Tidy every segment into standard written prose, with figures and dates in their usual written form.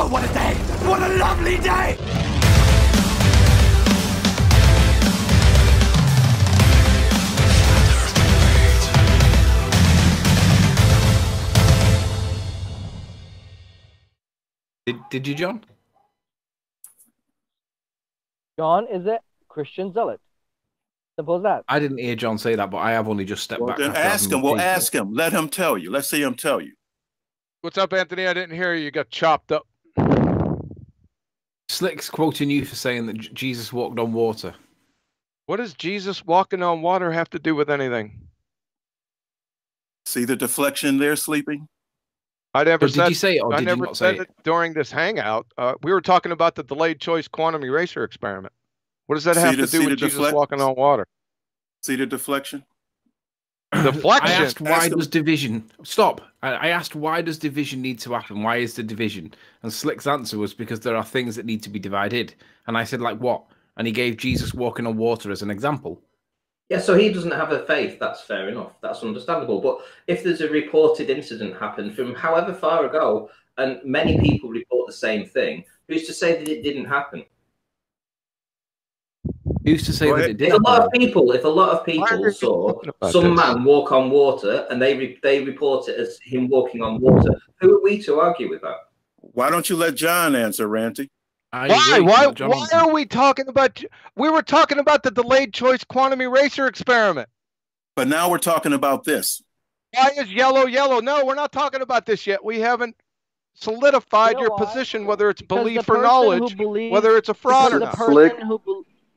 Oh, what a day! What a lovely day! Did you, John? John is a Christian zealot. Simple as that. I didn't hear John say that, but I have only just stepped back. Then ask him. We'll ask him. Let him tell you. Let's see him tell you. What's up, Anthony? I didn't hear you. You got chopped up. Slick's quoting you for saying that Jesus walked on water. What does Jesus walking on water have to do with anything? See the deflection there, Sleeping? I never Did said. you say it or I did you never not said say it during this hangout. We were talking about the delayed choice quantum eraser experiment. What does that have to do with Jesus walking on water? See the deflection? Deflection. I asked why does division stop? I asked why does division need to happen? Why is the division? And Slick's answer was because there are things that need to be divided. And I said, like what? And he gave Jesus walking on water as an example. Yeah, so he doesn't have a faith. That's fair enough. That's understandable. But if there's a reported incident happened from however far ago, and many people report the same thing, who's to say that it didn't happen? Who's to say that it did? If a lot of people saw some man walk on water, and they report it as him walking on water, who are we to argue with that? Why don't you let John answer, Ranty? Why are we talking about? We were talking about the delayed choice quantum eraser experiment. But now we're talking about this. Why is yellow yellow? No, we're not talking about this yet. We haven't solidified your position, whether it's belief or knowledge, whether it's a fraud or not.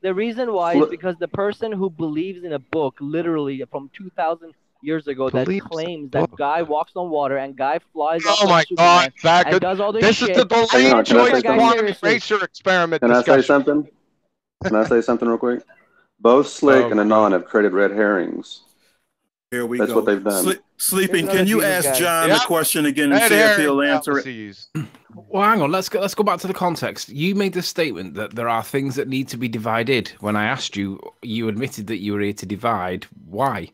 The reason why is because the person who believes in a book, literally from 2,000 years ago, that claims that guy walks on water and guy flies up. Oh my God! And does all this shit. Is the delayed choice quantum eraser experiment. Can I say something? Can I say something real quick? Both Slick and Anon have created red herrings. Here we That's go. what they've done. Sleeping, can you ask John the question again and see if he'll answer it? Well, hang on. Let's go back to the context. You made the statement that there are things that need to be divided. When I asked you, you admitted that you were here to divide. Why?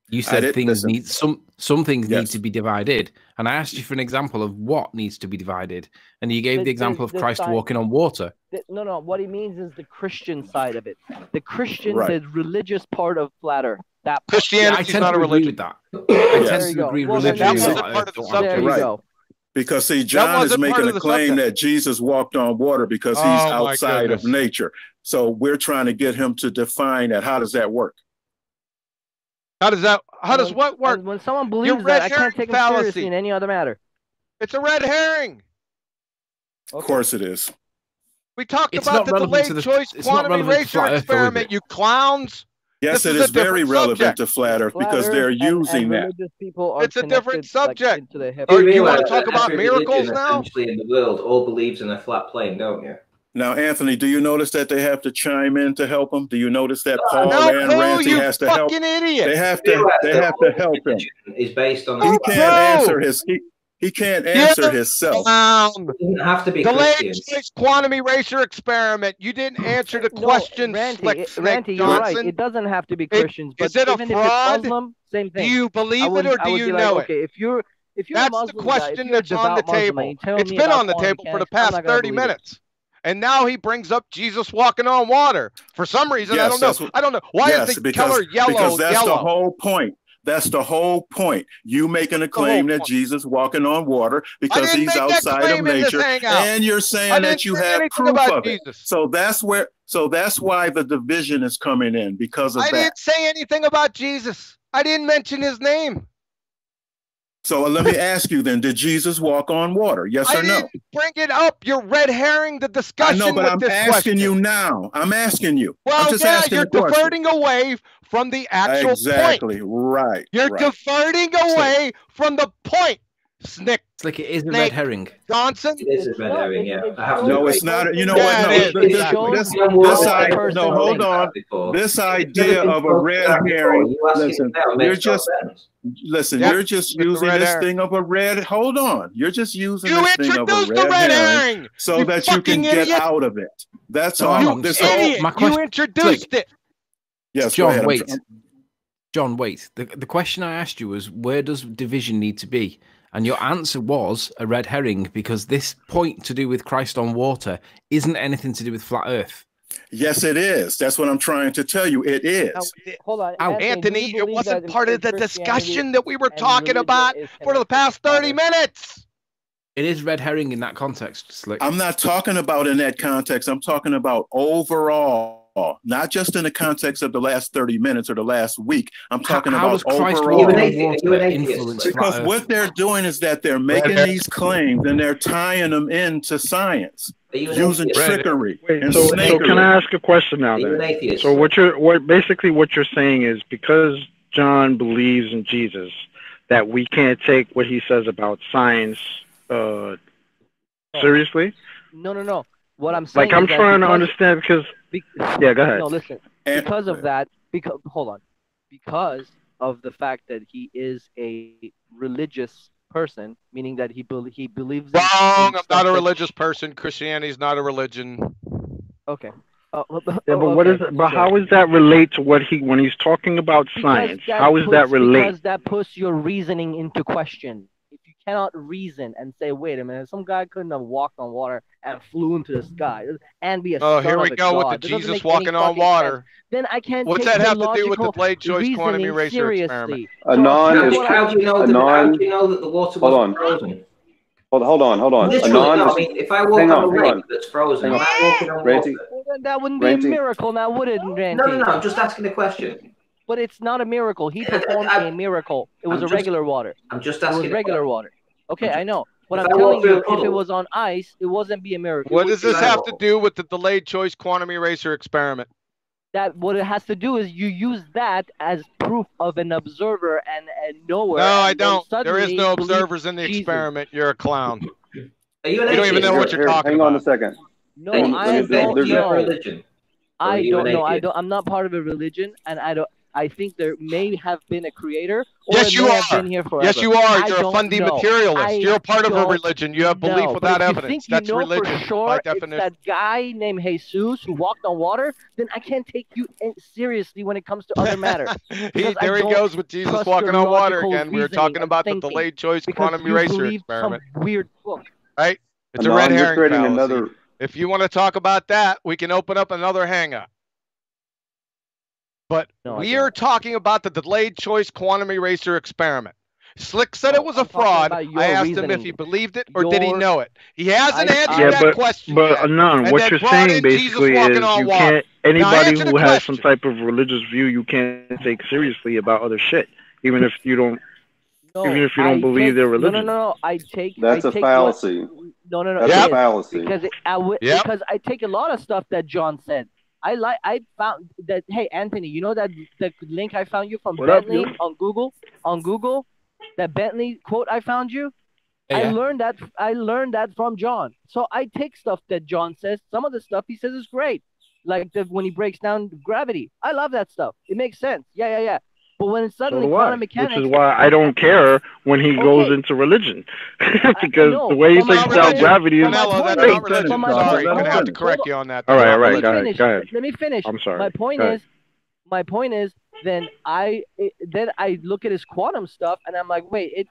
You said things need some things need to be divided, and I asked you for an example of what needs to be divided, and you gave the example of Christ walking on water. No. What he means is the Christian side of it. The Christian, the religious part of flat Earth. That Christianity is not a religion. I tend to agree. Religion is part of the subject. Right. Because see, John is making a claim that Jesus walked on water because he's outside of nature. So we're trying to get him to define that. How does that work? How does what work? When someone believes that, I can't take him seriously in any other matter. It's a red herring. Of course it is. We talked about the delayed choice quantum eraser experiment, you clowns. Yes, it is very relevant to flat Earth because they're using that. It's a different subject. You want to talk about miracles now? Essentially, in the world, all believes in a flat plane, don't you? Now, Anthony, do you notice that they have to chime in to help him? Do you notice that Paul and Ranty has to help? Idiot. They have to help him. Is based on he can't answer his he can't answer himself. Doesn't have to be delayed choice quantum eraser experiment. You didn't answer the question. Ranty, you're right. It doesn't have to be Christians. But is it a fraud? If it's Muslim, same thing. Do you believe it or do you know it? Okay, if you're that's the question that's on the table. It's been on the table for the past 30 minutes. And now he brings up Jesus walking on water. For some reason, I don't know. I don't know. Why is the color yellow? Because that's the whole point. That's the whole point. You making a claim that Jesus walking on water because he's outside of nature, and you're saying that you have proof of it. So that's where. So that's why the division is coming in because of that. I didn't say anything about Jesus. I didn't mention his name. So let me ask you then, did Jesus walk on water? Yes or no? Bring it up. You're red herring the discussion. I know, but I'm asking you now. I'm asking you. Well, you're diverting away from the actual point. Exactly, right. You're diverting away from the point. Snick. It's like it is a red herring. Johnson? It is a red herring, yeah. No, it's not. You know what? No, hold on. This idea of a red herring, listen, you're just using this thing of a red. Hold on. You're just using this thing of a red herring so that you can get out of it. That's all. You introduced it. Yes, John, wait. John, wait. The question I asked you was, where does division need to be? And your answer was a red herring, because this point to do with Christ on water isn't anything to do with flat Earth. Yes, it is. That's what I'm trying to tell you. It is. Hold on, Anthony, it wasn't part of the discussion that we were talking about for the past 30 minutes. It is red herring in that context, Slick. I'm not talking about in that context. I'm talking about overall, not just in the context of the last 30 minutes or the last week. I'm talking about overall. Because what they're doing is that they're making these claims and they're tying them into science. Using trickery and so can I ask a question now then? So basically what you're saying is, because John believes in Jesus, that we can't take what he says about science seriously? No. What I'm saying, like, I'm trying to understand because yeah, go ahead. No, listen. Because of that, because of the fact that he is a religious person, meaning that he believes. Wrong. I'm not a religious person. Christianity is not a religion. Okay. But how does that relate to what when he's talking about science? How does that relate? Because that puts your reasoning into question. If you cannot reason and say, wait a minute, some guy couldn't have walked on water and flew into the sky and be a son here we of a go God. with the Jesus walking on water. Sense. Then I can't. What's that have to do with the delayed choice quantum eraser experiment? Anon is. How do you know that the water wasn't frozen? Hold on. Literally, I mean, if I walk on a lake that's frozen, am I walking on water? Well, that wouldn't be a miracle now, would it, Randy? No, I'm just asking a question. But it's not a miracle. He performed a miracle. It was regular water. I'm just asking. It was regular water. Okay, I know. What I'm telling you, if it was on ice, it wasn't be a miracle. What does this have to do with the delayed choice quantum eraser experiment? That what it has to do is you use that as proof of an observer and knower. No, I don't. There is no observers in the experiment. You're a clown. You don't even know what you're talking about. Hang on a second. No, I don't know. Religion. I don't know. I'm not part of a religion, and I think there may have been a creator. Or yes, you are. Been here forever. Yes, you are. You're a fundy materialist. You're a part of a religion. You have belief without evidence. That's religion by definition. It's that guy named Jesus who walked on water, then I can't take you seriously when it comes to other matters. There he goes with Jesus walking on water again. We were talking about the delayed choice quantum eraser experiment. Some weird book. Right? It's a red herring fallacy. If you want to talk about that, we can open up another hang-up. But we are talking about the delayed choice quantum eraser experiment. Slick said it was a fraud. I asked him if he believed it or did he know it. He hasn't answered that question yet. But Anon, what you're saying basically is you can't, anybody who has some type of religious view, you can't take seriously about other shit, even if you don't believe their religion. No. That's a fallacy. No. That's a fallacy. Because I take a lot of stuff that John said. I found that. Hey, Anthony, you know that the link I found you from Bentley on Google, that Bentley quote I found you. Yeah. I learned that from John. So I take stuff that John says. Some of the stuff he says is great, like when he breaks down gravity. I love that stuff. It makes sense. Yeah. But when it's suddenly quantum mechanics, which is why I don't care when he goes into religion, because the way he breaks down gravity is fake. I'm gonna have to correct you on that. All right, go ahead. Let me finish. I'm sorry. My point is, then I look at his quantum stuff and I'm like, wait, it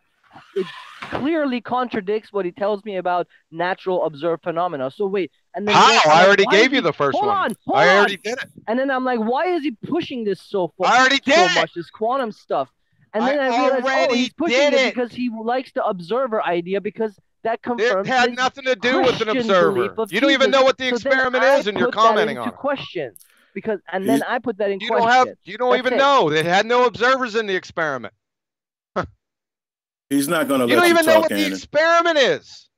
clearly contradicts what he tells me about natural observed phenomena. So wait, and then I already gave you the first one. Hold on. I already did it. And then I'm like, why is he pushing this so far? I already did so much, this quantum stuff. And then I realized, he's pushing it because he likes the observer idea, because that confirms it had nothing to do with an observer. You don't even know what the experiment is, and you're commenting on it. Question. Because then I put that in question. You don't even know. It had no observers in the experiment. He's not going to let you talk. You don't even know what the experiment is,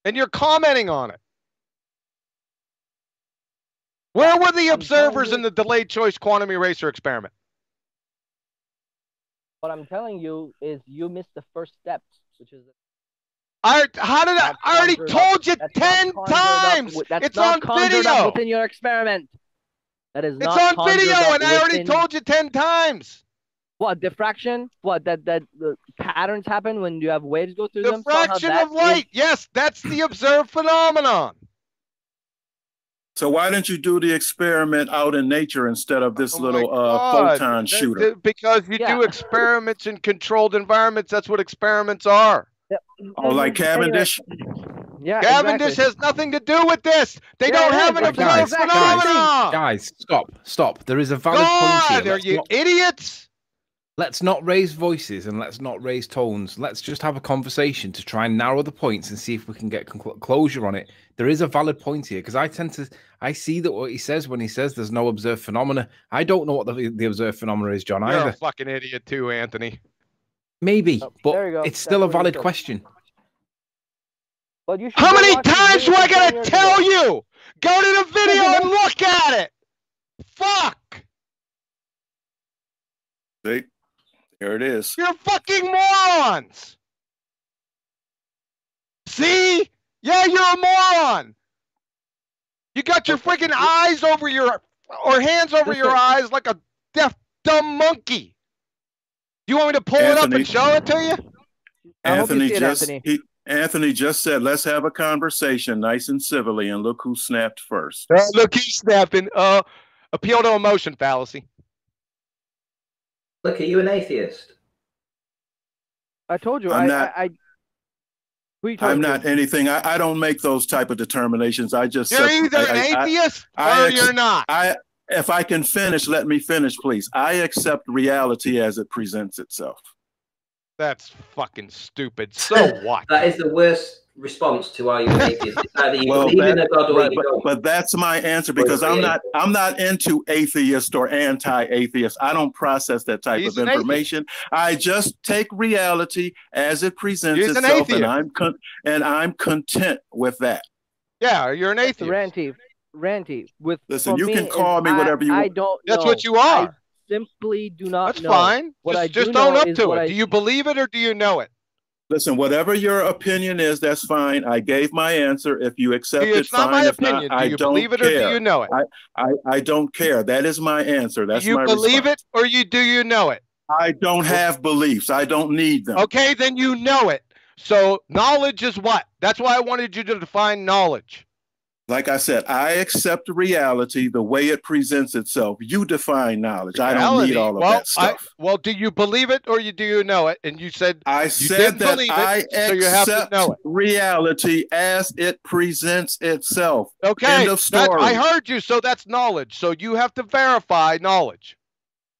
and you're commenting on it. Where were the observers in the delayed choice quantum eraser experiment? What I'm telling you is you missed the first steps, which is. I already told you 10 times. It's on video. Within your experiment. That is not. It's on video, and I already told you 10 times. What, diffraction? What, that the patterns happen when you have waves go through them? Diffraction of light. Yes, that's the observed phenomenon. So why didn't you do the experiment out in nature instead of this little photon shooter? Because you do experiments in controlled environments. That's what experiments are. Oh, like Cavendish? Yeah, Cavendish has nothing to do with this. They don't have an observed phenomenon. Guys, stop. There is a valid point here. Are you idiots? Let's not raise voices and let's not raise tones. Let's just have a conversation to try and narrow the points and see if we can get closure on it. There is a valid point here because I see that what he says when he says there's no observed phenomena. I don't know what the observed phenomena is, John. You're either. a fucking idiot too, Anthony. Maybe, but it's still a valid question. Well, you how many times do I gotta tell you? Go to the video and look at it. Fuck. See, here it is. You're fucking morons. See? Yeah, you're a moron. You got your freaking eyes over your hands over your eyes like a deaf dumb monkey. You want me to pull it up and show it to you? Anthony just said, let's have a conversation nice and civilly, and look who snapped first. Look, he's snapping. Appeal to emotion fallacy. Look, are you an atheist? I told you. I'm not anything. I don't make those type of determinations. I just. You're either an atheist or you're not. If I can finish, let me finish, please. I accept reality as it presents itself. That's fucking stupid. So what? That is the worst response to are you an atheist. It's either you believe in a God or you don't. But that's my answer because I'm not into atheist or anti-atheist. I don't process that type of information. I just take reality as it presents itself, and I'm content with that. Yeah, you're an atheist. Ranty. Listen, you can call me whatever you want. I don't know. That's what you are. I simply do not know. know. That's fine. Just own up to it. Do you believe it or do you know it? Listen, whatever your opinion is, that's fine. I gave my answer. If you accept it, fine. It's not my opinion. Do you believe it or do you know it? I don't care. That is my answer. That's my response. You believe it or do you know it? I don't have beliefs. I don't need them. Okay, then you know it. So knowledge is what? That's why I wanted you to define knowledge. Like I said, I accept reality the way it presents itself. You define knowledge. Reality. I don't need all of that stuff. Well, do you believe it or do you know it? And you said I said that I accept reality as it presents itself. Okay, end of story. I heard you. So that's knowledge. So you have to verify knowledge.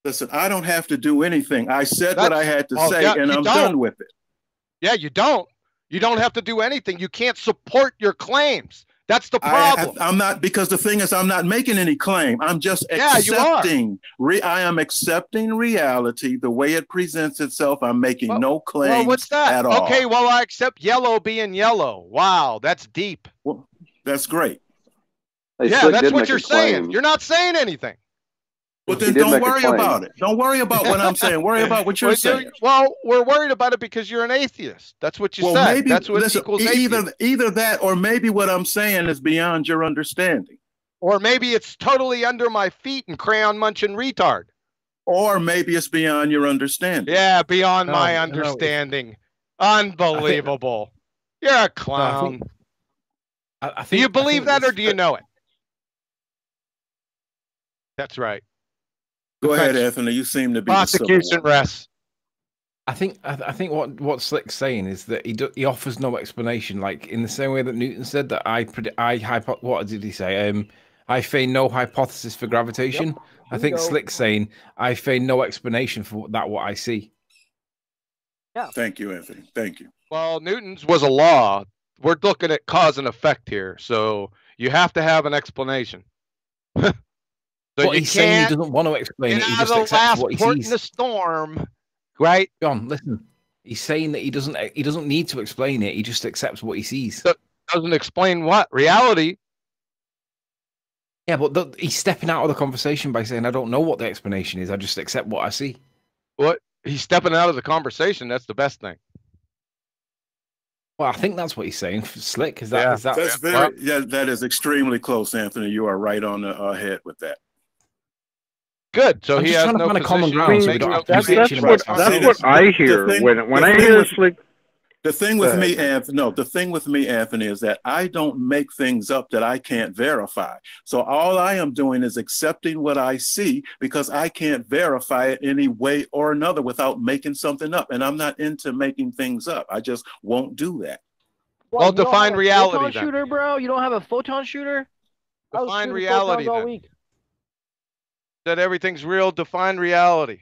Listen, I don't have to do anything. I said what I had to say, and I'm done with it. Yeah, you don't. You don't have to do anything. You can't support your claims. That's the problem. I'm not, because the thing is, I'm not making any claim. I'm just accepting. I am accepting reality the way it presents itself. I'm making no claims what's that? At all. Okay, well, I accept yellow being yellow. Wow, that's deep. Well, that's great. Yeah, that's what you're saying. You're not saying anything. Well, then don't worry about it. Don't worry about what I'm saying. Worry about what you're saying. Well, we're worried about it because you're an atheist. That's what you said. Maybe, that's what equals atheist. Either that, or maybe what I'm saying is beyond your understanding. Or maybe it's totally under my feet and crayon munching retard. Or maybe it's beyond your understanding. Yeah, beyond my understanding. Unbelievable. You're a clown. Do you believe that or do you know it? That's right. Go ahead, Anthony. You seem to be prosecution rests. I think what Slick's saying is that he offers no explanation, like in the same way that Newton said that what did he say? I feign no hypothesis for gravitation. Yep. I think Slick's saying I feign no explanation for that what I see. Yeah. Thank you, Anthony. Thank you. Well, Newton's was a law. We're looking at cause and effect here, so you have to have an explanation. So he's saying he doesn't want to explain it. He just accepts what he sees. In the storm, right? John, listen. He's saying that he doesn't need to explain it. He just accepts what he sees. Doesn't explain what? Reality. Yeah, but he's stepping out of the conversation by saying, I don't know what the explanation is. I just accept what I see. What? He's stepping out of the conversation. That's the best thing. Well, I think that's what he's saying. Slick, is that? That is extremely close, Anthony. You are right on the head with that. Good. So he has no common ground. That's what I hear when I hear Slick. The thing with me, Anthony, the thing with me, Anthony, is that I don't make things up that I can't verify. So all I am doing is accepting what I see because I can't verify it any way or another without making something up. And I'm not into making things up. I just won't do that. Well, define reality then. Shooter, bro? You don't have a photon shooter? Define reality then. That everything's real. Define reality.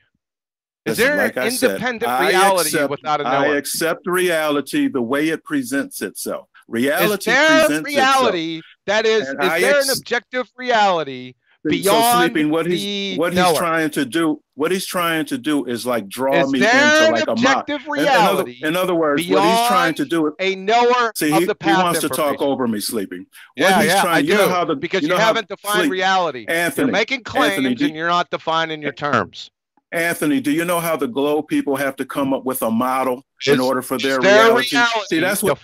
Is there an independent reality without a knower? I accept reality the way it presents itself. Reality is there presents reality itself. That is there an objective reality beyond what he's trying to do? What he's trying to do is like draw me into like a mock. Reality in other words, what he's trying to do is a knower of the path. He wants to talk over me, Sleeping. I do. Because you haven't defined reality. Anthony, you're making claims and you're not defining your terms. Anthony, do you know how the globe people have to come up with a model in order for their reality? See, that's what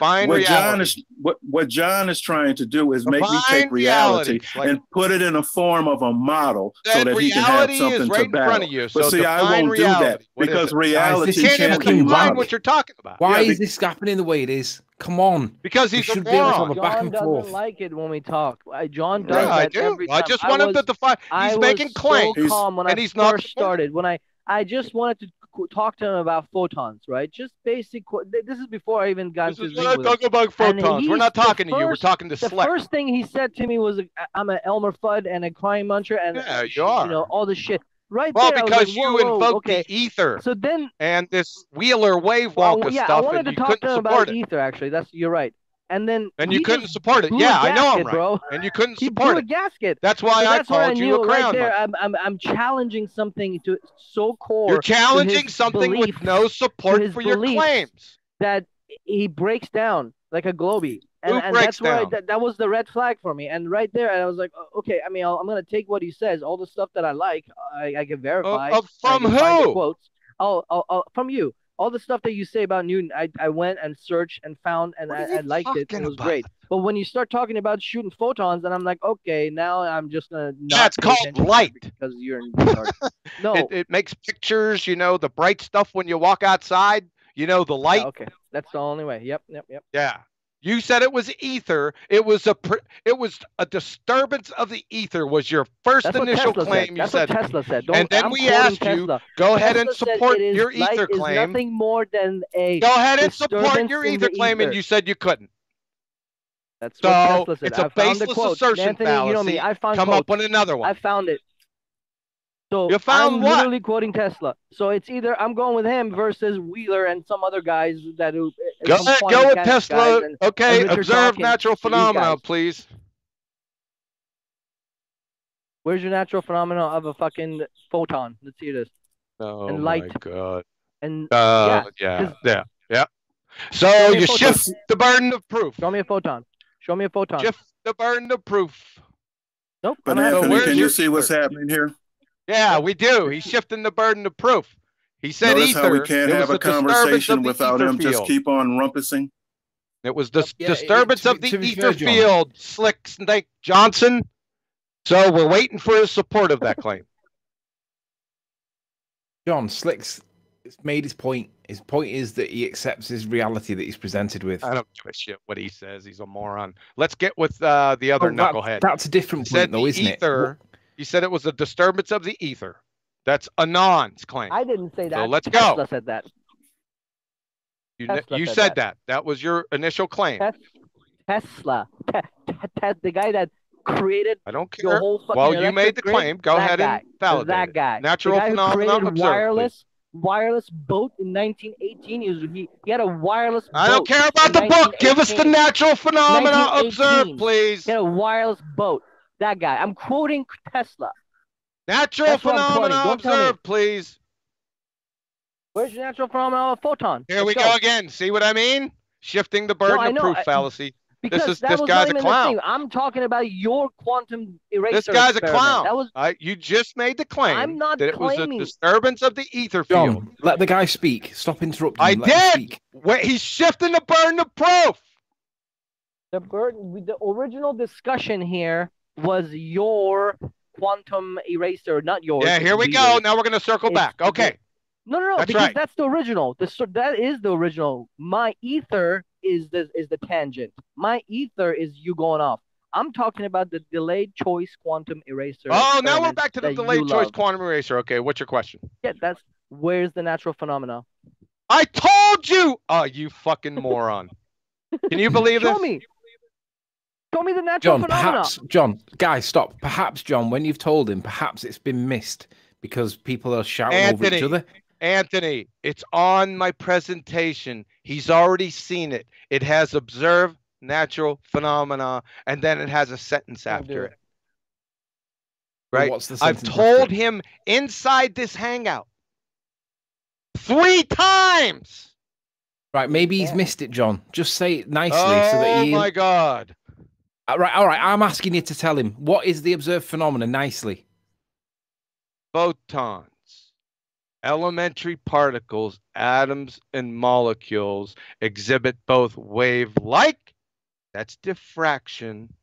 John is trying to do is make me take reality and put it in a form of a model so that he can have something to battle. But see, I won't do that because reality can't define what you're talking about. Why is this happening the way it is? Come on. Because he's a moron. John doesn't like it when we talk. John does that every time. I just want him to define. He's making claims, and he's not first started. When I just wanted to talk to him about photons, right? Just basic. This is before I even got into We're not talking about photons. We're not talking to you. We're talking to Slit. The first thing he said to me was, "I'm an Elmer Fudd and a crying muncher," and you are. You know all this shit. Right well, there, because you invoked the ether. So then, and this Wheeler wave walker stuff, I wanted and to talk to him about ether. Actually, you're right. And then you couldn't support it. Yeah, I know I'm right. Bro. And you couldn't support it. He blew a gasket. That's why I called you a crown. Right there, I'm challenging something to so core. You're challenging something with no support for your claims. That he breaks down like a globie. And that's why that was the red flag for me. And right there, I was like, okay, I mean, I'm going to take what he says. All the stuff that I like, I can verify. From who? Quotes. From you. All the stuff that you say about Newton, I went and searched and found, and I liked it. It was great. But when you start talking about shooting photons, and I'm like, okay, now I'm just going to not. That's called light. Because you're no. It makes pictures, the bright stuff when you walk outside, the light. Yeah, okay. That's the only way. Yep. Yeah. You said it was ether. It was a disturbance of the ether was your first initial claim. That's what Tesla said. And then we asked you, go ahead and support your ether claim. Nothing more than a go ahead and support your ether claim, and you said you couldn't. That's what Tesla said. It's a baseless assertion, Anthony, fallacy. You know me. I found Come up with another one. I found it. So you found I'm literally quoting Tesla. So it's either I'm going with him versus Wheeler and some other guys that who go with Tesla. Okay, observe natural phenomena, please. Where's your natural phenomena of a fucking photon? Let's see this. Oh and light. My god. And yeah. So you shift the burden of proof. Show me a photon. Shift the burden of proof. Nope. But Anthony, can you see what's happening here? Yeah, we do. He's shifting the burden of proof. He said Notice ether. How we can't have a conversation without him just keep on rumpusing. It was the disturbance of the ether field, Slick Snake Johnson. So we're waiting for his support of that claim. John, Slick's made his point. His point is that he accepts his reality that he's presented with. I don't give a shit what he says. He's a moron. Let's get with the other knucklehead. That's a different point, though, isn't it? He said it was a disturbance of the ether. That's Anon's claim. I didn't say that. So let's Tesla go. Said that. You said that. That was your initial claim. Tesla. The guy that created I don't care. The whole well, you made the claim. Go ahead and validate that guy. Natural phenomenon observed. Wireless boat in 1918. He had a wireless boat. I don't care about the book. Give us the natural phenomena observed, please. He had a wireless boat. That guy. I'm quoting Tesla. Natural phenomena observed, please. Where's your natural phenomena of a photon? Here we go again. See what I mean? Shifting the burden of proof fallacy. Because this guy's a clown. I'm talking about your quantum eraser. This guy's a clown. That was, you just made the claim I'm not that it claiming. was a disturbance of the ether field. John, let the guy speak. Stop interrupting him. I did. Wait, he's shifting the burden of proof. The original discussion here was your quantum eraser, not yours. Yeah, here we go. Now we're going to circle back. Okay. No, That's because right. that's the original. That is the original. My ether is the tangent. My ether is you going off. I'm talking about the delayed choice quantum eraser. Oh, now we're back to the delayed choice quantum eraser. Okay, what's your question? Yeah, where's the natural phenomena? I told you! Oh, you fucking moron. Can you believe this? Show me the natural phenomena. John, guys, stop. Perhaps, John, when you've told him, perhaps it's been missed because people are shouting over each other. Anthony, it's on my presentation. He's already seen it. It has observed natural phenomena, and then it has a sentence after it. Right? What's the I've sentence told after? him inside this hangout 3 times. Right, maybe he's missed it, John. Just say it nicely so that he. Oh my God! All right. I'm asking you to tell him what is the observed phenomena nicely. Photons, elementary particles, atoms, and molecules exhibit both wave-like, that's diffraction,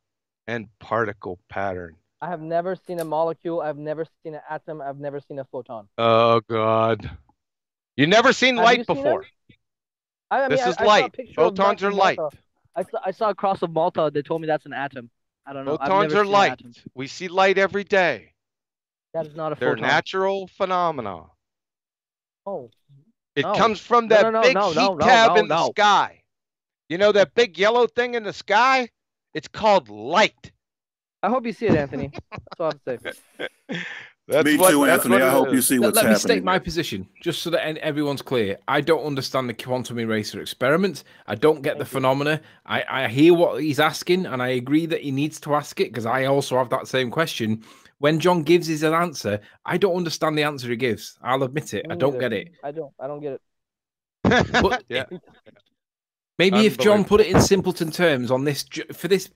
and particle pattern. I have never seen a molecule. I've never seen an atom. I've never seen a photon. Oh God! You've never seen light before. This is light. Photons are light. I saw a cross of Malta. They told me that's an atom. I don't know. Photons are light. We see light every day. That is not a They're photon. natural phenomena. Oh. It comes from that big heat tab in the sky. You know that big yellow thing in the sky? It's called light. I hope you see it, Anthony. That's all I have to say. Me too, Anthony. I hope you see what's happening. Let me state my position, just so that everyone's clear. I don't understand the quantum eraser experiment. I don't get the phenomena. I hear what he's asking, and I agree that he needs to ask it, because I also have that same question. When John gives his answer, I don't understand the answer he gives. I'll admit it. I don't get it. I don't get it. But yeah. Maybe if John put it in simpleton terms on this,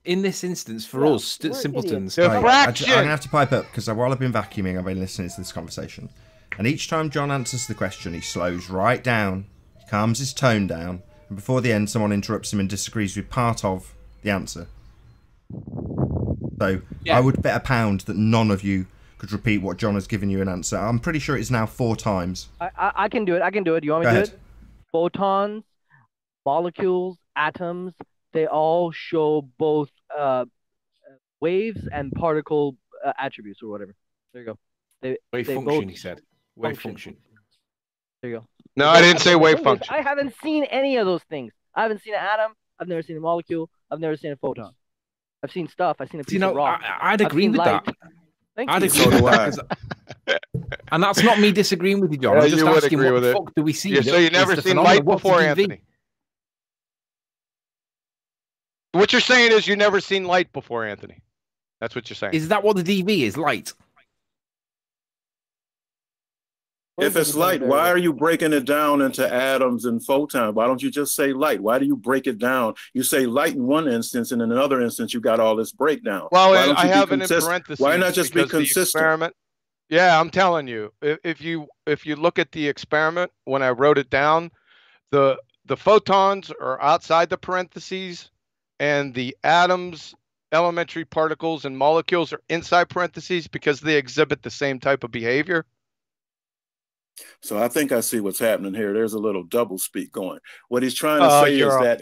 in this instance, for us, simpletons. Right. I'm going to have to pipe up, because while I've been vacuuming, I've been listening to this conversation. And each time John answers the question, he slows right down, calms his tone down, and before the end, someone interrupts him and disagrees with part of the answer. So I would bet £1 that none of you could repeat what John has given you an answer. I'm pretty sure it's now 4 times. I can do it. I can do it. You want me to do it? Photons, molecules, atoms, they all show both waves and particle attributes or whatever. There you go. Wave function, he said. Wave function. There you go. No, I didn't say wave function. I haven't seen any of those things. I haven't seen an atom. I've never seen a molecule. I've never seen a photon. I've seen stuff. I've seen a piece of rock. I'd agree with that. I'd agree with that. And that's not me disagreeing with you, John. I'm just asking what the fuck do we see? So you've never seen light before, Anthony? What you're saying is you've never seen light before, Anthony. That's what you're saying. Is that what the DV is, light? If it's light, why are you breaking it down into atoms and photons? Why don't you just say light? Why do you break it down? You say light in one instance, and in another instance, you got all this breakdown. Well, I have it in parentheses. Why not just be consistent? Yeah, I'm telling you. If you look at the experiment, when I wrote it down, the photons are outside the parentheses, and the atoms, elementary particles, and molecules are inside parentheses because they exhibit the same type of behavior. So I think I see what's happening here. There's a little double speak going. What he's trying to say is that,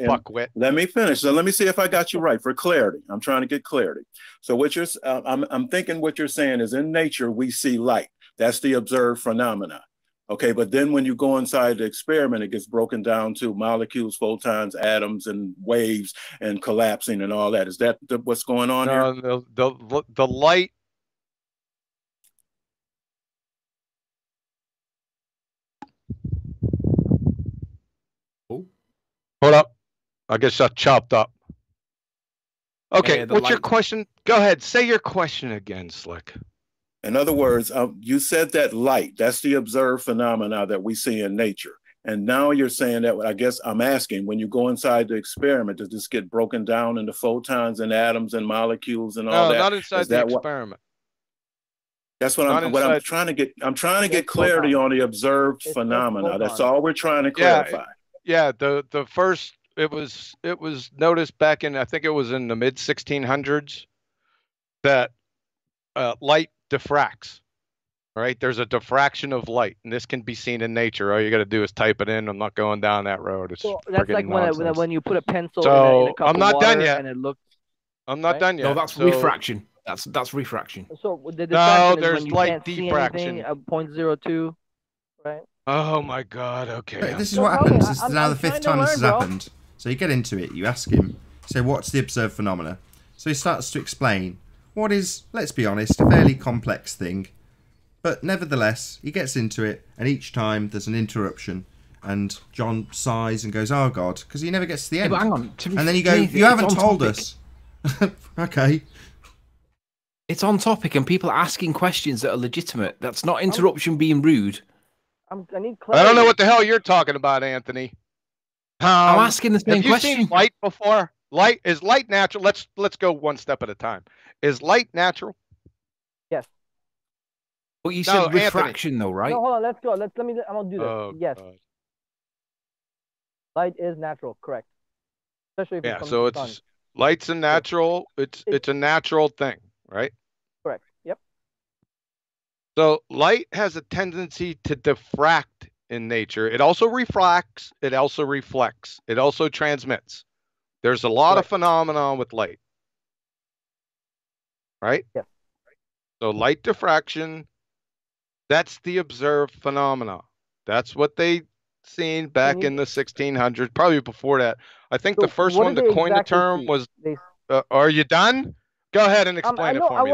let me finish. So let me see if I got you right for clarity. I'm trying to get clarity. So what you're, I'm thinking what you're saying is in nature, we see light. That's the observed phenomena. Okay, but then when you go inside the experiment, it gets broken down to molecules, photons, atoms, and waves, and collapsing and all that. Is that what's going on here? The light. Hold up. I guess I chopped up. Okay, what's your question? Go ahead. Say your question again, Slick. In other words, you said that light, that's the observed phenomena that we see in nature. And now you're saying that, I guess I'm asking, when you go inside the experiment, does this get broken down into photons and atoms and molecules and all that? No, not inside the experiment. That's what I'm trying to get. I'm trying to get clarity on the observed phenomena. That's all we're trying to clarify. Yeah, the first it was noticed back in, I think it was in the mid 1600s, that light diffracts. Right? There's a diffraction of light, and this can be seen in nature. All you got to do is type it in. I'm not going down that road. It's that's like when you put a pencil in a cup I'm not of water done yet. and it looks. I'm not done yet. No, that's refraction. That's refraction. So the diffraction is there's when you light can't diffraction. See anything at 0.02, right? Oh my God. Okay. But this is what happens. This is now the fifth time this has happened. So you get into it. You ask him. So what's the observed phenomena? So he starts to explain what is, let's be honest, a fairly complex thing. But nevertheless, he gets into it, and each time there's an interruption, and John sighs and goes, "Oh God," because he never gets to the end. But hang on, and then you go, "You haven't told us." Okay. It's on topic, and people are asking questions that are legitimate. That's not interruption being rude. I need clarity. I don't know what the hell you're talking about, Anthony. I'm asking the same question. Have you seen light before? Is light natural? Let's go one step at a time. Is light natural? Yes. Well, you said refraction, though, right? No, hold on. Let's go. I'm gonna do this. Oh, yes. God. Light is natural, correct? Especially if it's so it's light's a natural. It's a natural thing, right? Correct. Yep. So light has a tendency to diffract in nature. It also refracts. It also reflects. It also transmits. There's a lot of phenomenon with light, right? Yep. So light diffraction, that's the observed phenomena. That's what they seen back in the 1600s, probably before that. I think the first one to coin the term was. Are you done? Go ahead and explain it for me.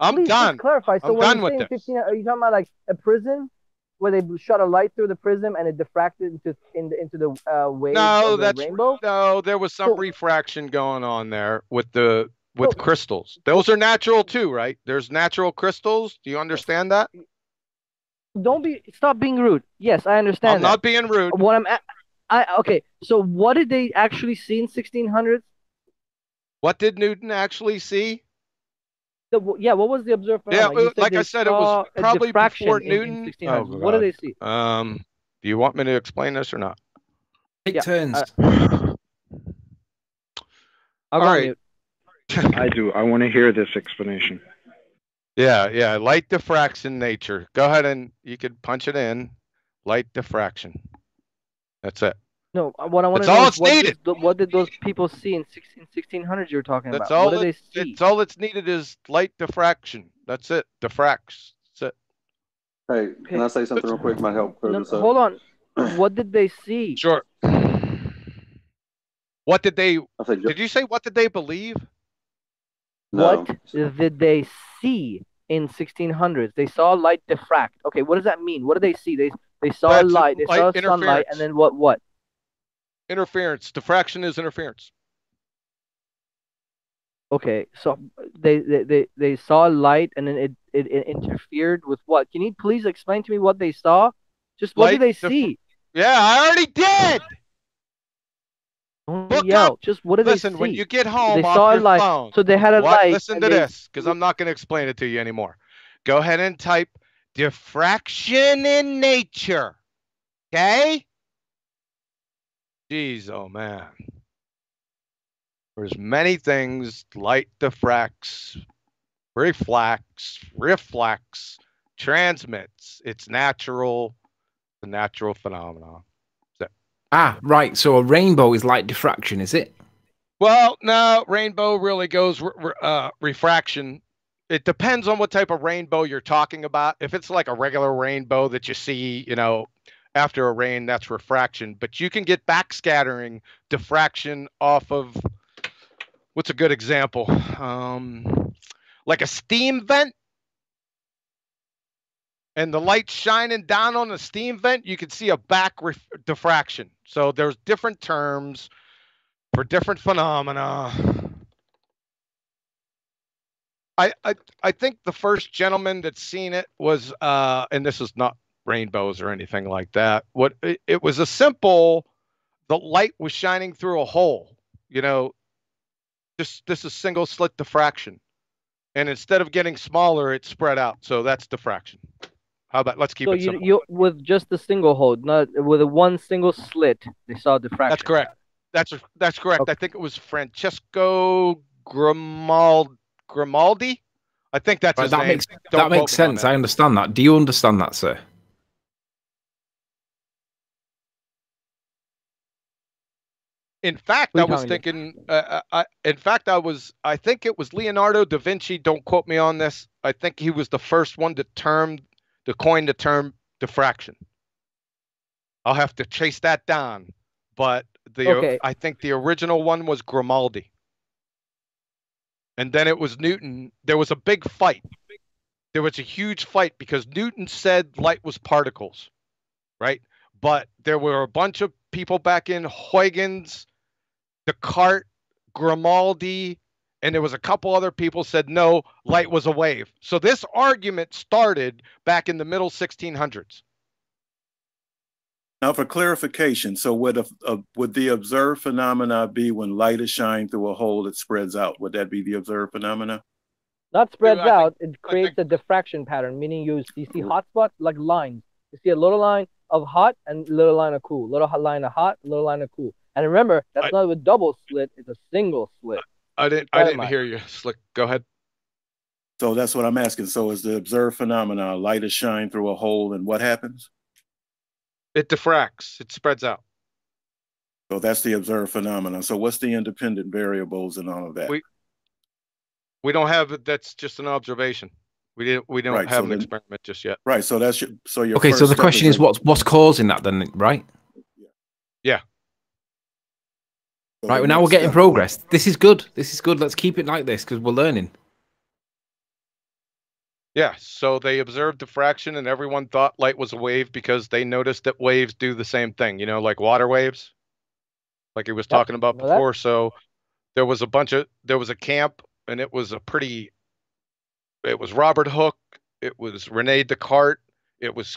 I'm done. Clarify. So I'm done with this. Are you talking about like a prism where they shot a light through the prism and it diffracted into the wave of the rainbow? No, there was some refraction going on there with crystals. Those are natural too, right? There's natural crystals. Do you understand that? Stop being rude. Yes, I understand. I'm not being rude. Okay. So what did they actually see in 1600s? What did Newton actually see? What was the observed phenomenon? Yeah, like I said, it was probably before Newton. What did they see? Do you want me to explain this or not? Take turns. All right. I do. I want to hear this explanation. Yeah. Light diffraction nature. Go ahead and you could punch it in. Light diffraction. That's it. No, what I want to know is what did those people see in 1600s you were talking about? What did they see? It's all that's needed is light diffraction. That's it. Diffracts. That's it. Hey, can I say something real quick? Might help clear this up. Hold on. What did they see? Sure. What did they? Did you say what did they believe? No. What did they see in 1600s? They saw light diffract. Okay, what does that mean? What did they see? They saw light. They saw sunlight, and then what? Interference. Diffraction is interference. Okay, so they saw light, and then it interfered with what? Can you please explain to me what they saw? Just what did they see? Yeah, I already did. Don't yell. Just what did they see? Listen, when you get home, they saw a light. Phone, so they had a light. Listen to this, because I'm not going to explain it to you anymore. Go ahead and type diffraction in nature. Okay? Jeez, oh man. There's many things. Light diffracts, reflects, transmits. It's natural. The natural phenomenon. Right. So a rainbow is light diffraction, is it? Well, no. Rainbow really goes refraction. It depends on what type of rainbow you're talking about. If it's like a regular rainbow that you see, after a rain, that's refraction. But you can get backscattering diffraction off of, what's a good example? Like a steam vent. And the light shining down on the steam vent, you can see a diffraction. So there's different terms for different phenomena. I think the first gentleman that's seen it was, and this is not rainbows or anything like that. It was a simple, the light was shining through a hole. This is single slit diffraction. And instead of getting smaller, it spread out. So that's diffraction. How about let's keep it simple. So you with just a single hole, not with a one single slit, they saw diffraction. That's correct. That's correct. Okay. I think it was Francesco Grimaldi. I think that's his name. That makes sense. I understand that. Do you understand that, sir? In fact, I was thinking. I think it was Leonardo da Vinci. Don't quote me on this. I think he was the first one to coin the term diffraction. I'll have to chase that down, but I think the original one was Grimaldi, and then it was Newton. There was a big fight. There was a huge fight because Newton said light was particles, right? But there were a bunch of people back in Huygens, Descartes, Grimaldi, and there was a couple other people said no, light was a wave. So this argument started back in the middle 1600s. Now, for clarification, so would the observed phenomena be when light is shined through a hole that spreads out? Would that be the observed phenomena? Not spreads out. It creates a diffraction pattern, meaning you see hot spots like lines. You see a little line of hot and a little line of cool. Little line of hot, little line of cool. And remember, that's not a double slit; it's a single slit. I didn't hear you, Slick. Go ahead. So that's what I'm asking. So is the observed phenomena light is shined through a hole, and what happens? It diffracts. It spreads out. So that's the observed phenomena. So what's the independent variables and all of that? We don't have it. That's just an observation. We don't have an experiment just yet. Right. So that's your okay. So the question is what's causing that then, right? Yeah. Right, well, now we're getting progress. This is good. This is good. Let's keep it like this because we're learning. Yeah, so they observed diffraction and everyone thought light was a wave because they noticed that waves do the same thing, you know, like water waves, like he was talking about before. So there was a camp and it was Robert Hooke, it was Rene Descartes, it was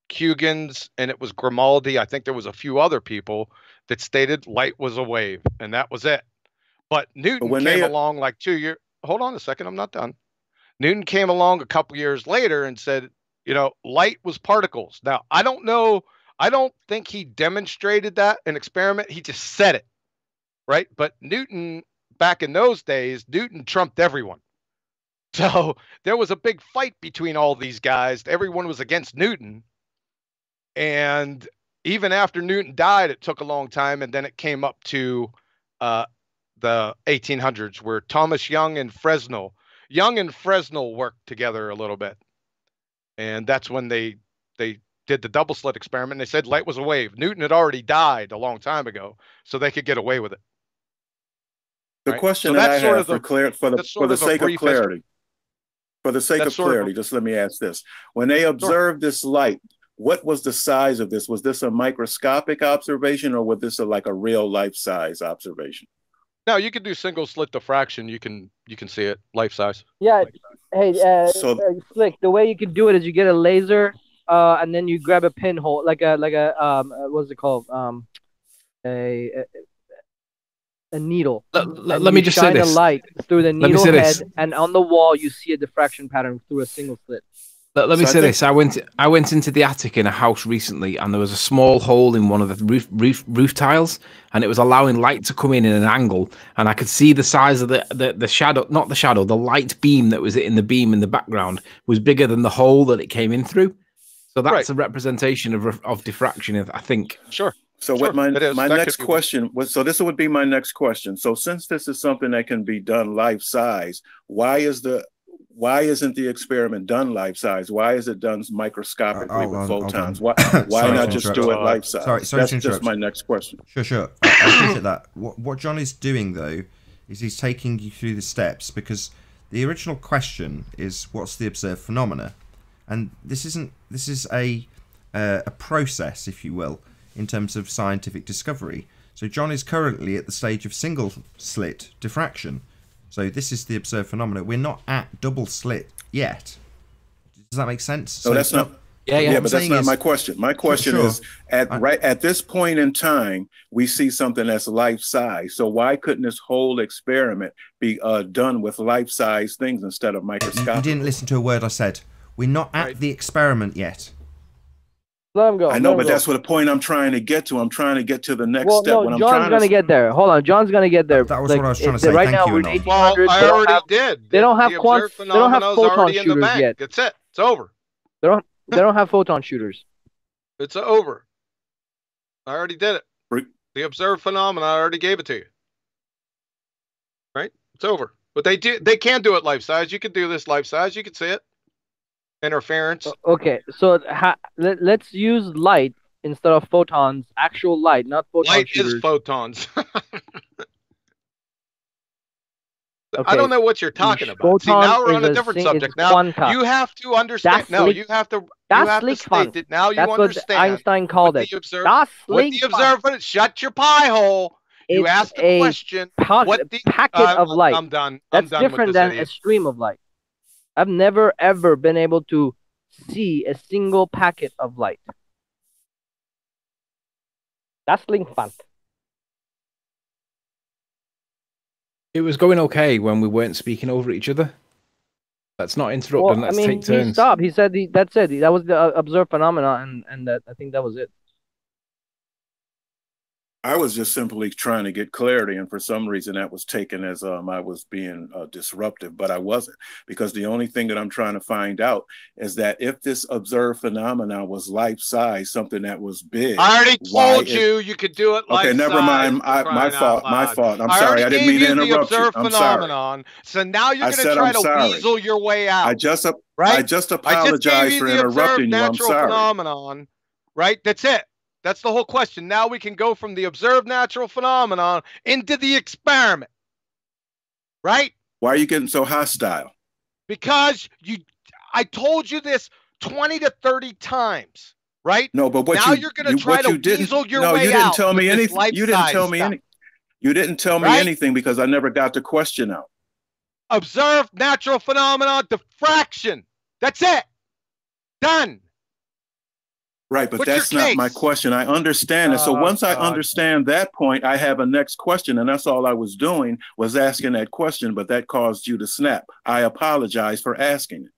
Huygens, and it was Grimaldi. I think there was a few other people that stated light was a wave, and that was it. But Newton came along like 2 years. Hold on a second, I'm not done. Newton came along a couple years later and said, you know, light was particles. Now, I don't know. I don't think he demonstrated that in experiment. He just said it, right? But Newton, back in those days, Newton trumped everyone. So there was a big fight between all these guys. Everyone was against Newton. And even after Newton died, it took a long time. And then it came up to the 1800s where Thomas Young and Fresnel worked together a little bit. And that's when they did the double slit experiment. They said light was a wave. Newton had already died a long time ago, so they could get away with it. The question that I have for the sake of clarity, just let me ask this. When they observed this light, what was the size of this? Was this a microscopic observation or was this like a real life size observation? No, you can do single slit diffraction. You can see it life size. Yeah. Hey, Slick. The way you can do it is you get a laser, and then you grab a pinhole, like a what's it called? A needle. Let me just say this. Shine a light through the needle head, and on the wall you see a diffraction pattern through a single slit. Let me say this. I went into the attic in a house recently, and there was a small hole in one of the roof tiles, and it was allowing light to come in an angle, and I could see the size of the shadow, not the shadow, the light beam that was in the beam in the background was bigger than the hole that it came in through. So that's a representation of diffraction, I think. Sure. So what my next question was, so this would be my next question. So since this is something that can be done life size, why isn't the experiment done life size? Why is it done microscopically with photons? Why not just do it life size? Sorry, that's just my next question. Sure. I appreciate that. What John is doing though is he's taking you through the steps, because the original question is what's the observed phenomena, and this is a process, if you will, in terms of scientific discovery. So John is currently at the stage of single slit diffraction. So this is the observed phenomena. We're not at double slit yet. Does that make sense? So that's not. Yeah, but that's not my question. My question is at this point in time, we see something that's life size. So why couldn't this whole experiment be done with life size things instead of microscopic? You didn't listen to a word I said. We're not at the experiment yet. Let him go. I know, but that's what the point I'm trying to get to. I'm trying to get to the next step. No, John's gonna get there. Hold on, John's gonna get there. That was what I was trying to say. Right Thank now, you, we're Anon. 1800s. Well, I already did. They don't have quants. They don't have photon shooters yet. That's it. It's over. They don't have photon shooters. It's over. I already did it. The observed phenomena, I already gave it to you. Right? It's over. But they can do it life size. You can do this life size. You can see it. Interference. Okay, so let's use light instead of photons. Actual light, not photon light shooters. Is photons. Okay. I don't know what you're talking about. See, now we're on a different subject. Now you have to understand. You have to state that now you understand. What Einstein called it. What the observer. Shut your pie hole. You asked a question. What the packet of light? I'm done. That's different than a stream of light. I've never ever been able to see a single packet of light. That's Linkfant. It was going okay when we weren't speaking over each other. Let's not interrupt and let's take turns. He stopped. He said that's it. That was the observed phenomena, and that I think that was it. I was just simply trying to get clarity, and for some reason that was taken as I was being disruptive, but I wasn't, because the only thing that I'm trying to find out is that if this observed phenomena was life-size, something that was big. I already told you you could do it life-size. Okay, never mind. My fault. I'm sorry. I didn't mean to interrupt you. I'm sorry. So now you're going to try to weasel your way out. I just apologize for interrupting you. I'm sorry. Phenomenon, right? That's it. That's the whole question. Now we can go from the observed natural phenomenon into the experiment. Right? Why are you getting so hostile? Because I told you this 20 to 30 times, right? No, but you're going to try to weasel your way out. No, you didn't tell me anything. You didn't tell me anything. You didn't tell me anything because I never got the question out. Observed natural phenomenon diffraction. That's it. Done. Right, but that's not my question. I understand it. So once I understand that point, I have a next question, and that's all I was doing was asking that question, but that caused you to snap. I apologize for asking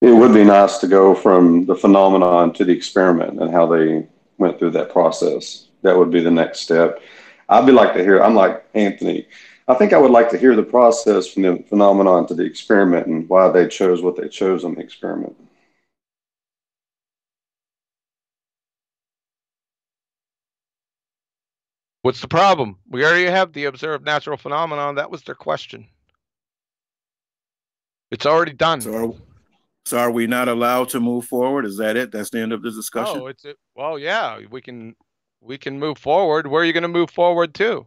it. It would be nice to go from the phenomenon to the experiment and how they went through that process. That would be the next step. I'd like to hear, I'm like Anthony, I think I would like to hear the process from the phenomenon to the experiment and why they chose what they chose on the experiment. What's the problem? We already have the observed natural phenomenon. That was their question. It's already done. So are we not allowed to move forward? Is that it? That's the end of the discussion? Oh, it's it. Well, yeah, we can move forward. Where are you going to move forward to?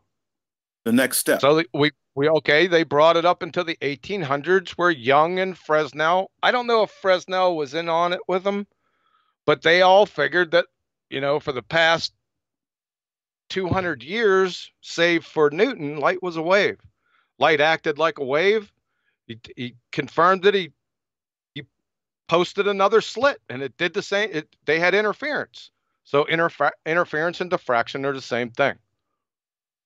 The next step. So they brought it up until the 1800s where Young and Fresnel, I don't know if Fresnel was in on it with them, but they all figured that, for the past 200 years, save for Newton, light was a wave. Light acted like a wave. He confirmed that he posted another slit and it did the same. They had interference. So interference and diffraction are the same thing,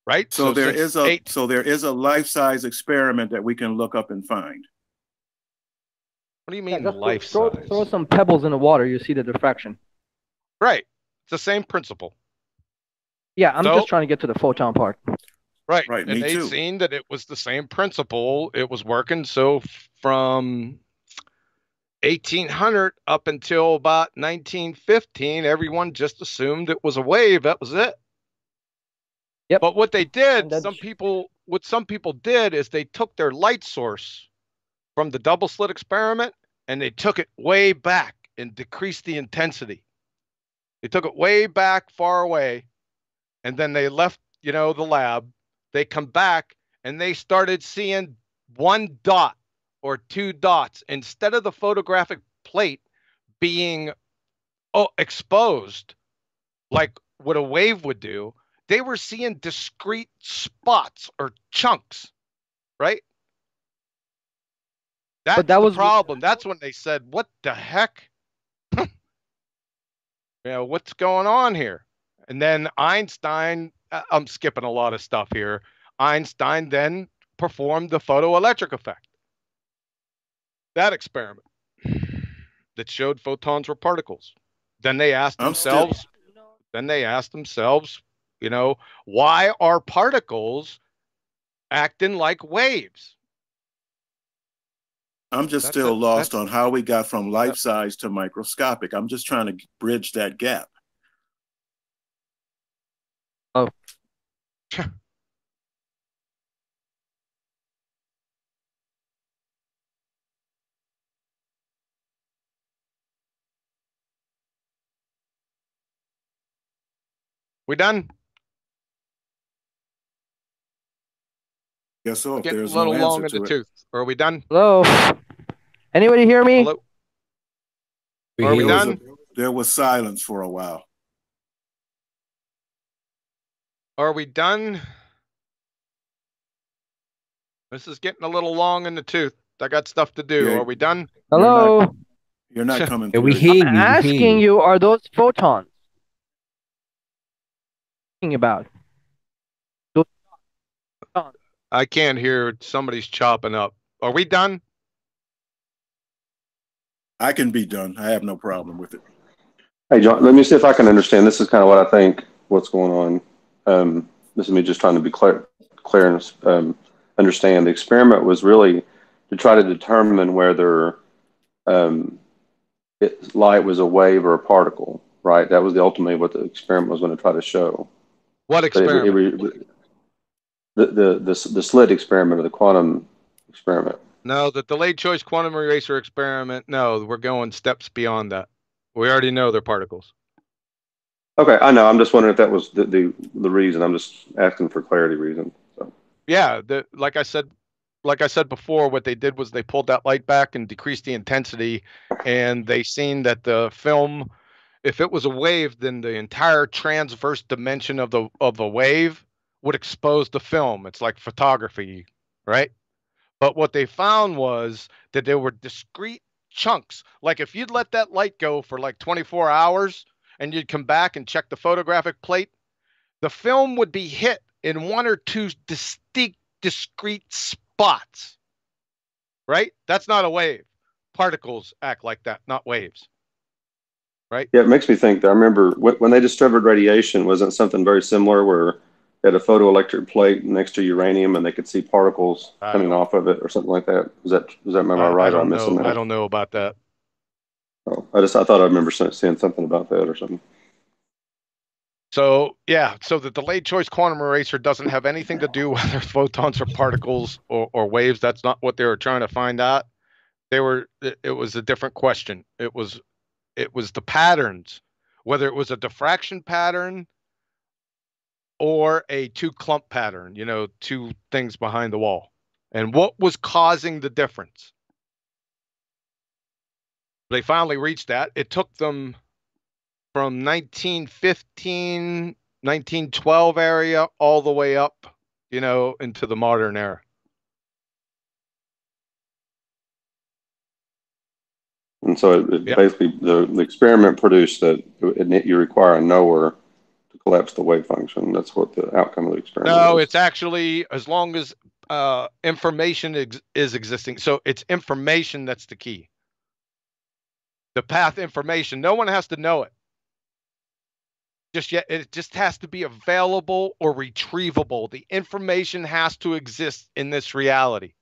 right? So there is a life-size experiment that we can look up and find. What do you mean life-size? Throw some pebbles in the water, you see the diffraction. Right. It's the same principle. Yeah, I'm just trying to get to the photon part. Right. Right. And they'd seen that it was the same principle. It was working. So from 1800 up until about 1915, everyone just assumed it was a wave. That was it. Yep. But what they did, some people did is they took their light source from the double slit experiment and they took it way back and decreased the intensity. They took it way back, far away, and then they left, the lab. They come back and they started seeing one dot or two dots instead of the photographic plate being exposed like what a wave would do. They were seeing discrete spots or chunks, right? That was the problem. That's when they said, what the heck? What's going on here? And then Einstein I'm skipping a lot of stuff here. Einstein then performed the photoelectric effect. That experiment that showed photons were particles. Then they asked themselves, you know, why are particles acting like waves? I'm just still lost on how we got from life size to microscopic. I'm just trying to bridge that gap. Oh. We done? Guess so. Getting a little long in the tooth. Are we done? Hello? Anybody hear me? Hello? Are we done? There was silence for a while. Are we done? This is getting a little long in the tooth. I got stuff to do. Yeah. Are we done? Hello? You're not coming through. We hear you. I'm asking you, are those photons? About? I can't hear. Somebody's chopping up. Are we done? I can be done. I have no problem with it. Hey, John, let me see if I can understand. This is kind of what I think what's going on. This is me just trying to be clear and understand. The experiment was really to try to determine whether light was a wave or a particle, right? That was ultimately what the experiment was going to try to show. What experiment? The Slit experiment or the quantum experiment. No, the delayed choice quantum eraser experiment. No, we're going steps beyond that. We already know they're particles. Okay, I know. I'm just wondering if that was the reason. I'm just asking for clarity reason. So. Yeah, like I said before, what they did was they pulled that light back and decreased the intensity, and they seen that the film, if it was a wave, then the entire transverse dimension of the wave would expose the film. It's like photography, right? But what they found was that there were discrete chunks. Like if you'd let that light go for like 24 hours and you'd come back and check the photographic plate, the film would be hit in one or two distinct, discrete spots, right? That's not a wave. Particles act like that, not waves, right? Yeah, it makes me think that I remember when they discovered radiation, wasn't something very similar where they had a photoelectric plate next to uranium and they could see particles coming off of it or something like that? Was that am I right or missing that? I don't know about that. Oh, I thought I remember seeing something about that or something. So yeah, so the delayed choice quantum eraser doesn't have anything to do whether photons are particles or waves. That's not what they were trying to find out. It was a different question. It was the patterns, whether it was a diffraction pattern or a two clump pattern, you know, two things behind the wall, and what was causing the difference. They finally reached that. It took them from 1915, 1912 area all the way up, you know, into the modern era. And so basically the experiment produced that you require a knower to collapse the wave function. That's what the outcome of the experiment is. No, it's actually as long as information is existing. So it's information that's the key. The path information. No one has to know it. It just has to be available or retrievable. The information has to exist in this reality.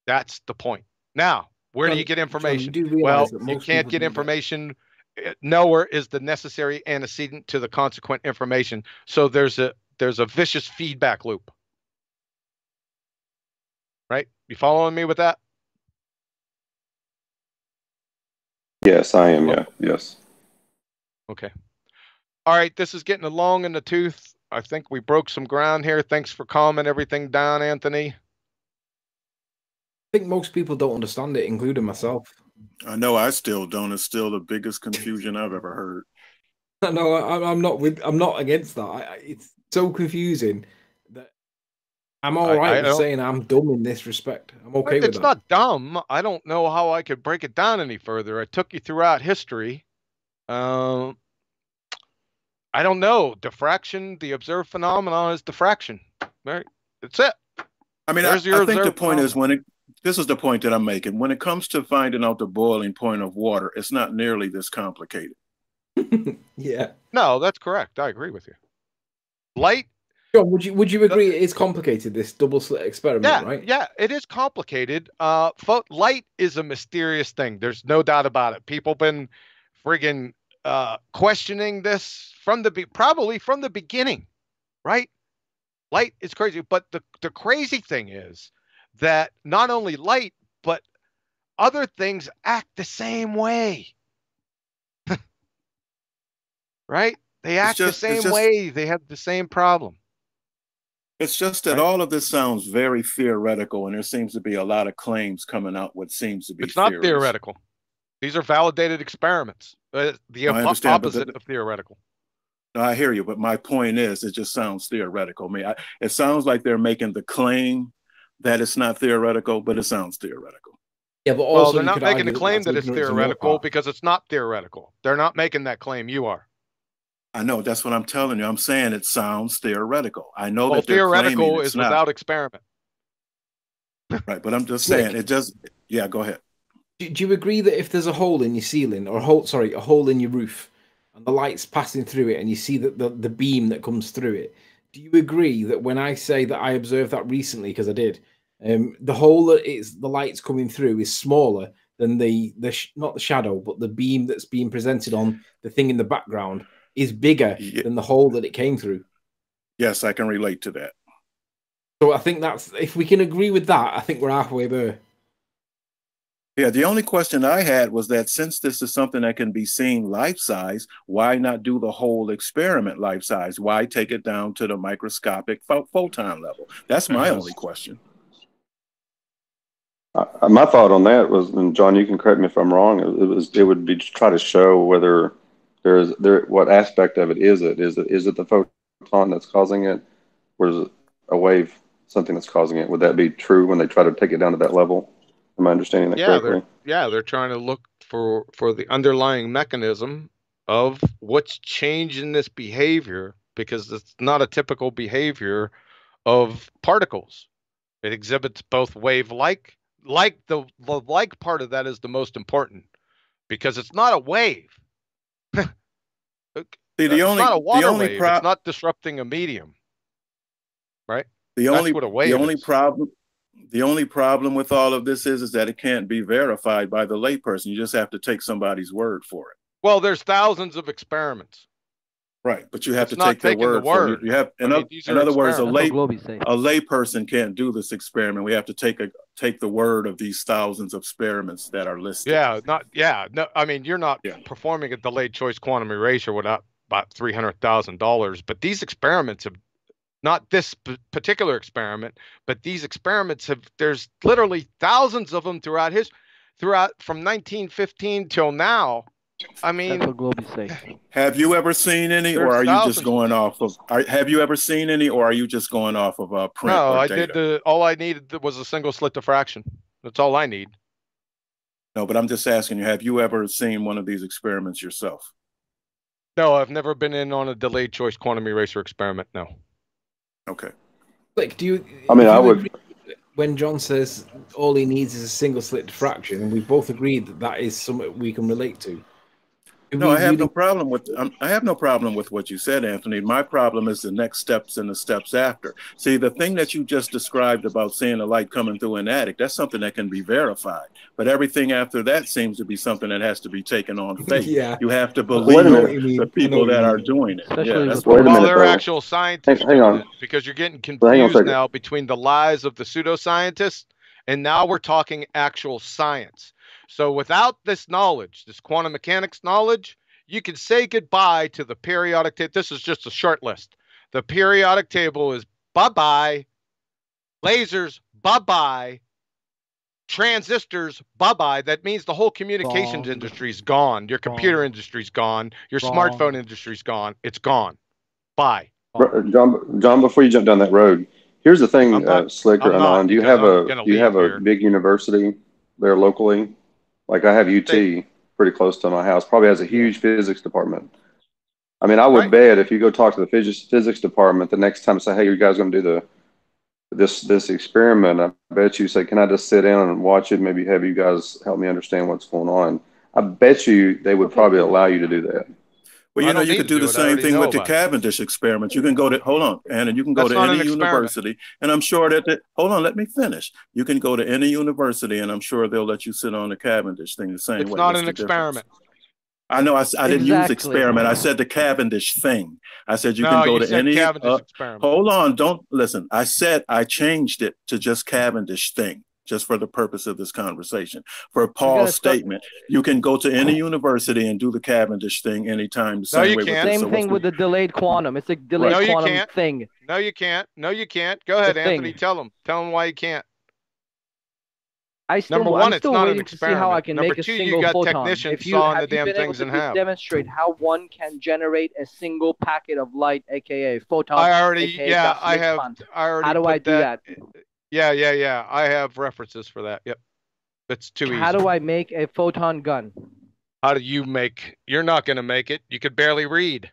That's the point. Now, where do you get information? You can't get information. Knower is the necessary antecedent to the consequent information. So there's a vicious feedback loop. Right? You following me with that? Yes, I am. Yeah. Yes. Okay. All right. This is getting long in the tooth. I think we broke some ground here. Thanks for calming everything down, Anthony. I think most people don't understand it, including myself. I know I still don't. It's still the biggest confusion I've ever heard. No, I'm not against that. It's so confusing that I'm all right with saying I'm dumb in this respect. I'm okay with that. It's not dumb. I don't know how I could break it down any further. I took you throughout history. I don't know. Diffraction, the observed phenomenon is diffraction. Right? That's it. I mean, I think the point is this is the point that I'm making. When it comes to finding out the boiling point of water, it's not nearly this complicated. Yeah. No, that's correct. I agree with you. Light. John, would you agree it is complicated, this double slit experiment, right? Yeah, it is complicated. Light is a mysterious thing. There's no doubt about it. People been friggin' questioning this probably from the beginning, right? Light is crazy, but the crazy thing is that not only light, but other things act the same way. Right? They act the same way. They have the same problem. It's just that all of this sounds very theoretical, and there seems to be a lot of claims coming out what seems to be It's not theoretical. These are validated experiments. The opposite of theoretical. No, I hear you, but my point is, it just sounds theoretical. I mean, it sounds like they're making the claim that it's not theoretical, but it sounds theoretical. Yeah, but also they're not making the claim that it's theoretical because it's not theoretical. They're not making that claim. You are. I know. That's what I'm telling you. I'm saying it sounds theoretical. I know that theoretical is without experiment. Right, but I'm just saying it just. Yeah, go ahead. Do you agree that if there's a hole in your ceiling, or a hole in your roof, and the light's passing through it, and you see that the beam that comes through it, do you agree that when I say that I observed that recently, because I did, the hole that the light's coming through is smaller than not the shadow, but the beam that's being presented on the thing in the background is bigger than the hole that it came through? Yes, I can relate to that. So I think if we can agree with that, I think we're halfway there. Yeah, the only question I had was that since this is something that can be seen life-size, why not do the whole experiment life-size? Why take it down to the microscopic photon level? That's my only question. My thought on that was, and John, you can correct me if I'm wrong, it would be to try to show whether what aspect of it is it? Is it the photon that's causing it, or is it a wave, something that's causing it? Would that be true when they try to take it down to that level? Am I understanding that correctly? They're trying to look for the underlying mechanism of what's changing this behavior, because it's not a typical behavior of particles. It exhibits both wave-like. The like part of that is the most important, because it's not a wave. It's not a water wave. It's not disrupting a medium, right? The only problem with all of this is that it can't be verified by the layperson. You just have to take somebody's word for it. Well, there's thousands of experiments. Right, but you have to take their word. You have, in other words, a layperson can't do this experiment. We have to take the word of these thousands of experiments that are listed. No, I mean, you're not performing a delayed choice quantum erasure without about $300,000, but these experiments have. Not this particular experiment, but these experiments there's literally thousands of them throughout from 1915 till now. I mean, that's what Globy's saying. Have you ever seen any, or are you just going off of? Have you ever seen any, or are you just going off of print? No, or data? did all I needed was a single slit diffraction. That's all I need. No, but I'm just asking you: have you ever seen one of these experiments yourself? No, I've never been in on a delayed choice quantum eraser experiment. No. Okay. Like, I would. When John says all he needs is a single slit diffraction, and we both agreed that is something we can relate to. No, I have no problem with. I have no problem with what you said, Anthony. My problem is the next steps and the steps after. See, the thing that you just described about seeing a light coming through an attic, that's something that can be verified. But everything after that seems to be something that has to be taken on faith. Yeah. You have to believe the people that are doing it. They're actual scientists. Hang on, because you're getting confused now between the lies of the pseudoscientists, and now we're talking actual science. So without this knowledge, this quantum mechanics knowledge, you can say goodbye to the periodic table. This is just a short list. The periodic table is bye-bye. Lasers, bye-bye. Transistors, bye-bye. That means the whole communications industry is gone. Your computer industry is gone. Your smartphone industry is gone. It's gone. Bye. John, before you jump down that road, here's the thing, Slick or Anon. Do you have a big university there locally? Like I have UT pretty close to my house. Probably has a huge physics department. I mean, I would bet if you go talk to the physics department the next time, say, hey, you guys going to do this experiment, I bet you say, can I just sit down and watch it? Maybe have you guys help me understand what's going on. I bet you they would probably allow you to do that. Well, you know, you could do the same thing with the Cavendish experiment. You can go to, hold on, Anna, you can go to any university, and I'm sure that, hold on, let me finish. You can go to any university, and I'm sure they'll let you sit on the Cavendish thing the same way. It's not an experiment. I know I didn't use experiment. I said the Cavendish thing. I said you can go to any. Hold on, don't listen. I said I changed it to just Cavendish thing, just for the purpose of this conversation. For Paul's statement, you can go to any university and do the Cavendish thing anytime. No, you can't. Same thing with the delayed quantum. It's a delayed quantum thing. No, you can't. No, you can't. Go ahead, Anthony. Tell them. Tell them why you can't. Number one, it's not an experiment. To see how I can make a single you got photon. technicians sawing the damn things in half. Demonstrate how one can generate a single packet of light, aka photon. I already, I have. How do I do that? Yeah. I have references for that. Yep. It's too easy. How do I make a photon gun? How do you make? You're not going to make it. You could barely read.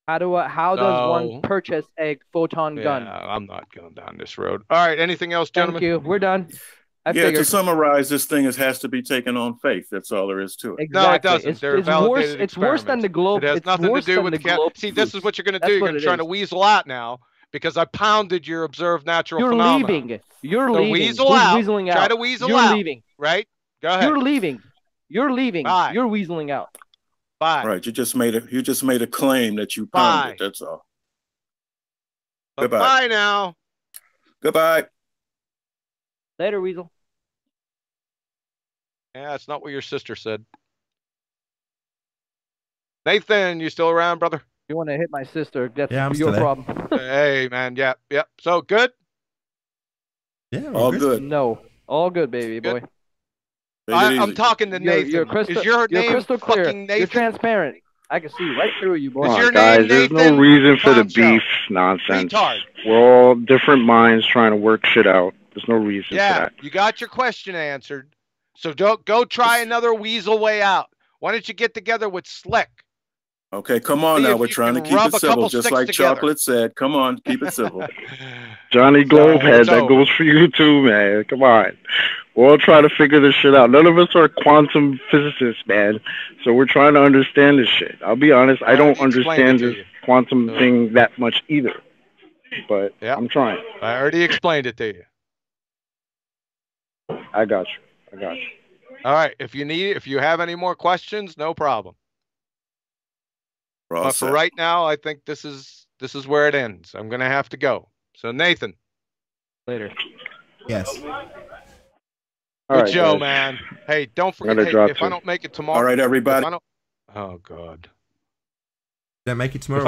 How does one purchase a photon gun? I'm not going down this road. All right. Anything else, gentlemen? Thank you. We're done. To summarize, this thing has to be taken on faith. That's all there is to it. Exactly. No, it doesn't. It's worse than the globe. It has nothing to do with the globe. See, this is what you're going to do. You're going to try to weasel out now because I pounded your observed natural phenomena. You're leaving. Weasel out. Weaseling out. Try to weasel You're out. You're leaving. Right? Go ahead. You're leaving. You're leaving. Bye. You're weaseling out. Bye. Right. You just made a claim that you pounded. That's all. Goodbye. Bye now. Goodbye. Later, Weasel. Yeah, that's not what your sister said. Nathan, you still around, brother? You want to hit my sister? That's I'm your still problem. Hey, man. Yep. So good? Yeah, all good. No, all good, baby boy. I'm talking to Nathan. You're crystal clear. Nathan? You're transparent. I can see right through you, boy. Is your guys, name there's Nathan? no reason for the beef nonsense. Retard. We're all different minds trying to work shit out. There's no reason for that. You got your question answered. So don't go try another weasel way out. Why don't you get together with Slick? Okay, come on now. We're trying to keep it civil, just like Chocolate said. Come on, keep it civil. Johnny Globehead, that goes for you too, man. Come on. We're all trying to figure this shit out. None of us are quantum physicists, man. So we're trying to understand this shit. I'll be honest, I don't understand this quantum thing that much either. But I'm trying. I already explained it to you. I got you. All right. If you have any more questions, no problem. But for right now, I think this is where it ends. I'm gonna have to go. So Nathan. Later. Yes. Good Joe, man. Hey, don't forget. If I don't make it tomorrow. All right, everybody. Oh God. Don't make it tomorrow.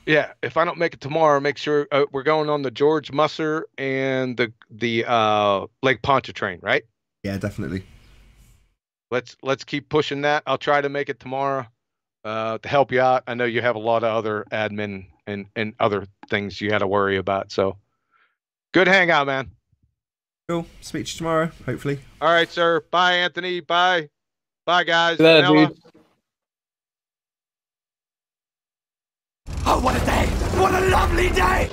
If I don't make it tomorrow, make sure we're going on the George Musser and the Lake Pontchartrain, right? Yeah, definitely. Let's keep pushing that. I'll try to make it tomorrow to help you out. I know you have a lot of other admin and other things you had to worry about. So good hangout, man. Cool. Speak to you tomorrow, hopefully. All right, sir. Bye, Anthony. Bye. Bye, guys. Oh, what a day! What a lovely day!